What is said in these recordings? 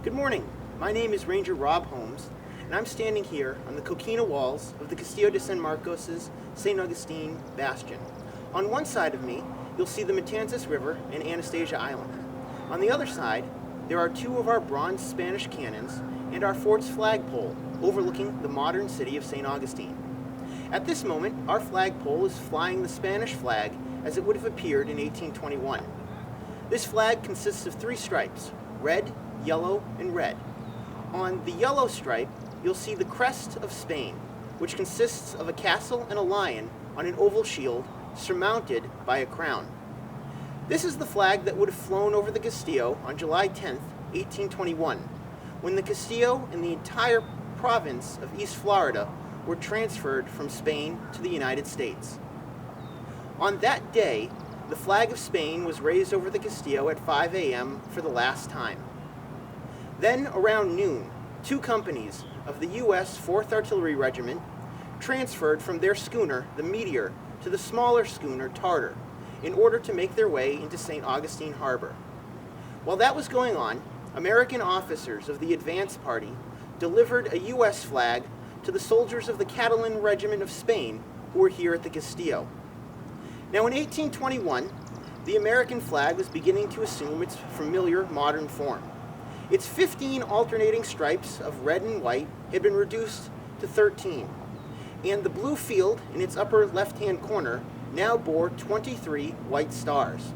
Good morning. My name is Ranger Rob Holmes, and I'm standing here on the coquina walls of the Castillo de San Marcos' St. Augustine Bastion. On one side of me, you'll see the Matanzas River and Anastasia Island. On the other side, there are two of our bronze Spanish cannons and our fort's flagpole overlooking the modern city of St. Augustine. At this moment, our flagpole is flying the Spanish flag as it would have appeared in 1821. This flag consists of three stripes: red, yellow, and red. On the yellow stripe, you'll see the crest of Spain, which consists of a castle and a lion on an oval shield surmounted by a crown. This is the flag that would have flown over the Castillo on July 10, 1821, when the Castillo and the entire province of East Florida were transferred from Spain to the United States. On that day, the flag of Spain was raised over the Castillo at 5 a.m. for the last time. Then, around noon, two companies of the U.S. 4th Artillery Regiment transferred from their schooner, the Meteor, to the smaller schooner, Tartar, in order to make their way into St. Augustine Harbor. While that was going on, American officers of the advance party delivered a U.S. flag to the soldiers of the Catalan Regiment of Spain who were here at the Castillo. Now, in 1821, the American flag was beginning to assume its familiar modern form. Its 15 alternating stripes of red and white had been reduced to 13, and the blue field in its upper left-hand corner now bore 23 white stars.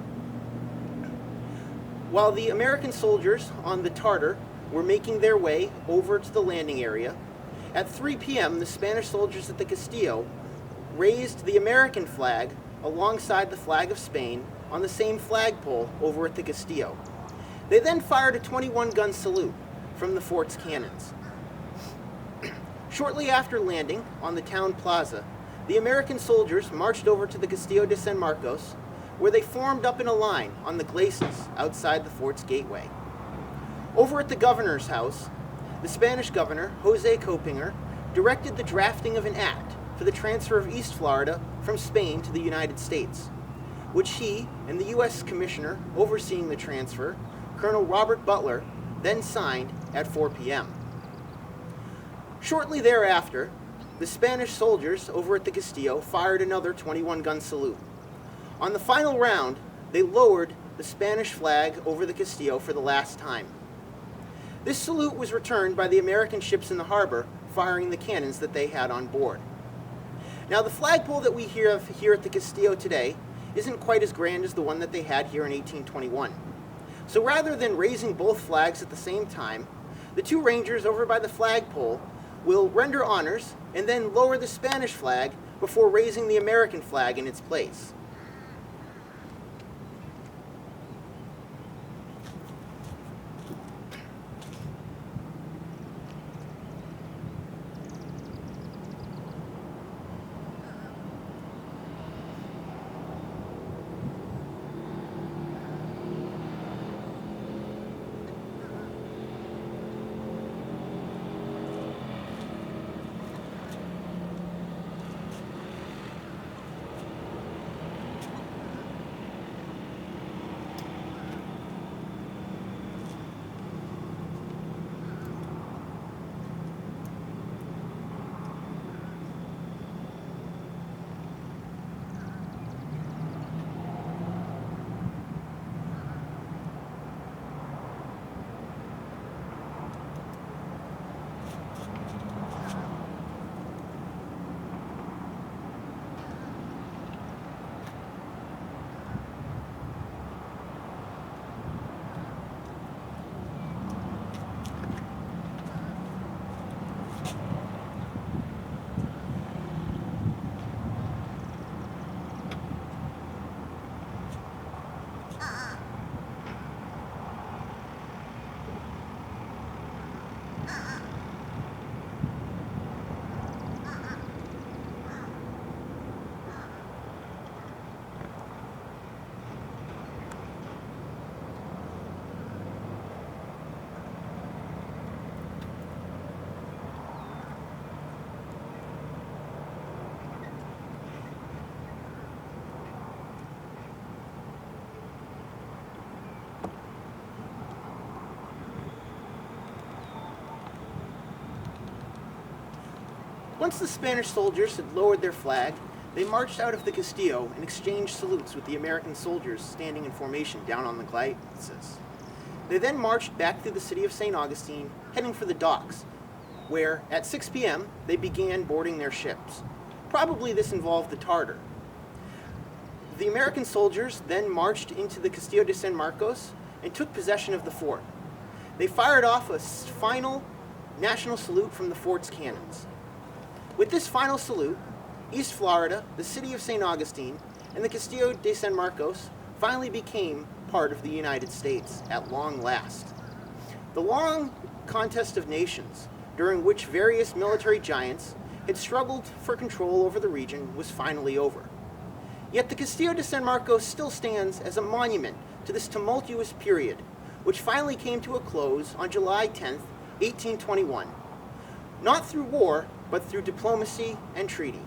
While the American soldiers on the Tartar were making their way over to the landing area, at 3 p.m. the Spanish soldiers at the Castillo raised the American flag alongside the flag of Spain on the same flagpole over at the Castillo. They then fired a 21-gun salute from the fort's cannons. Shortly after landing on the town plaza, the American soldiers marched over to the Castillo de San Marcos, where they formed up in a line on the glacis outside the fort's gateway. Over at the governor's house, the Spanish governor, Jose Copinger, directed the drafting of an act for the transfer of East Florida from Spain to the United States, which he and the U.S. commissioner overseeing the transfer, Colonel Robert Butler, then signed at 4 p.m. Shortly thereafter, the Spanish soldiers over at the Castillo fired another 21-gun salute. On the final round, they lowered the Spanish flag over the Castillo for the last time. This salute was returned by the American ships in the harbor, firing the cannons that they had on board. Now, the flagpole that we have here at the Castillo today isn't quite as grand as the one that they had here in 1821. So rather than raising both flags at the same time, the two rangers over by the flagpole will render honors and then lower the Spanish flag before raising the American flag in its place. Once the Spanish soldiers had lowered their flag, they marched out of the Castillo and exchanged salutes with the American soldiers standing in formation down on the glacis. They then marched back through the city of St. Augustine, heading for the docks, where at 6 p.m. they began boarding their ships. Probably this involved the Tartar. The American soldiers then marched into the Castillo de San Marcos and took possession of the fort. They fired off a final national salute from the fort's cannons. With this final salute, East Florida, the city of St. Augustine, and the Castillo de San Marcos finally became part of the United States at long last. The long contest of nations, during which various military giants had struggled for control over the region, was finally over. Yet the Castillo de San Marcos still stands as a monument to this tumultuous period, which finally came to a close on July 10, 1821, not through war, but through diplomacy and treaty.